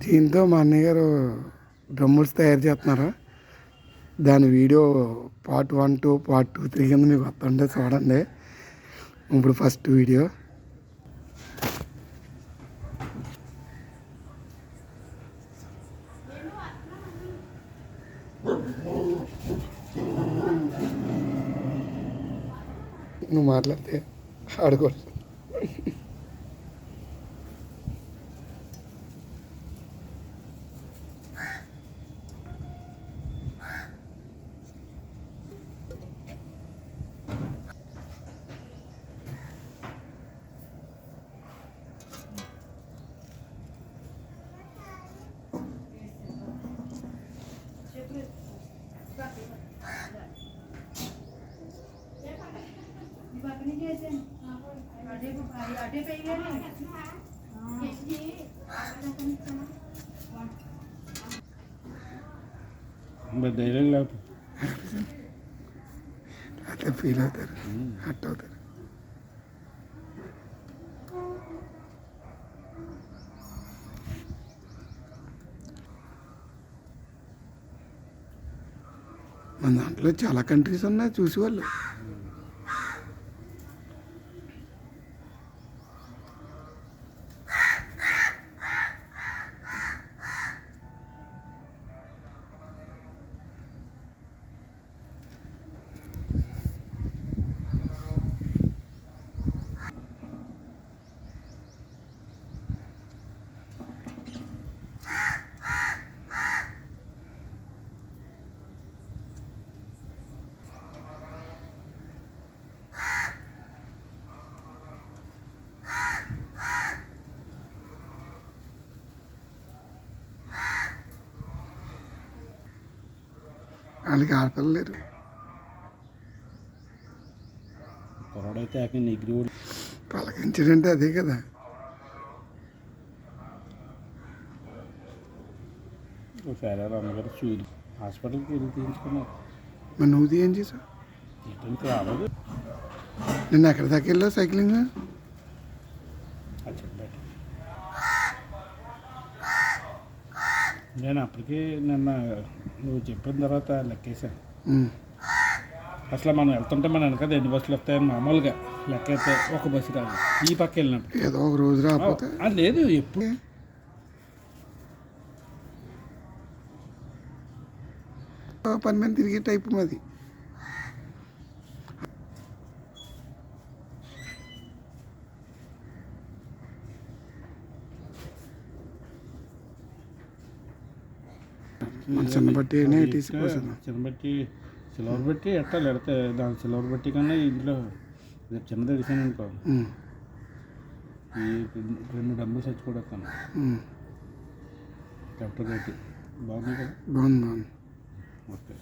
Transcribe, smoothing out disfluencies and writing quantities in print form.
దీంతో మా అన్నయ్య గారు డ్రమ్ముల్స్ తయారు చేస్తున్నారు. దాని వీడియో పార్ట్ 1, 2, పార్ట్ 2, 3 కింద మీకు వస్తుంటే చూడండి. ఇప్పుడు ఫస్ట్ వీడియో. నువ్వు మాట్లాడితే ఆడుకోవచ్చు. ధైర్యం లేకపోతే అట్లా ఫీల్ అవుతారు, హట్ అవుతారు. మన దాంట్లో చాలా కంట్రీస్ ఉన్నాయి చూసేవాళ్ళు. వాళ్ళకి ఆడపిల్లలు లేరు. కుర్రాడైతే ఏకంగా నెగిరి పలకించడంటే అదే కదా. సరే అమ్మగారు చూడు హాస్పిటల్కి వెళ్ళి తీయించుకున్నారు. మరి నువ్వు ఏం చేసావు? ఏంటంటే రాలేదు. నిన్న ఎక్కడి దాకా వెళ్ళావు సైక్లింగ్? నేను అప్పటికి నిన్న నువ్వు చెప్పిన తర్వాత లెక్కేసాను. అసలు మనం వెళ్తుంటే మన వెనకాల ఎన్ని బస్సులు వస్తాయని మామూలుగా లెక్క అయితే ఒక బస్సు రాదు. ఈ పక్క వెళ్ళినప్పుడు ఏదో ఒక రోజు రాకపోతే లేదు ఎప్పుడు 10 మంది తిరిగే టైపు మాది. మన చిన్నబట్టి చిన్నబట్టి సిల్వర్ బట్టి ఎట్టాలి ఎడితే దాని సిల్వర్ బట్టి కన్నా ఇంట్లో చిన్నది ఎడిసాను అనుకో ఈ 2 డబ్బులు చచ్చి కూడా వస్తాను. కెప్టర్ పెట్టి బాగుంది కదా. బాగుంది. ఓకే.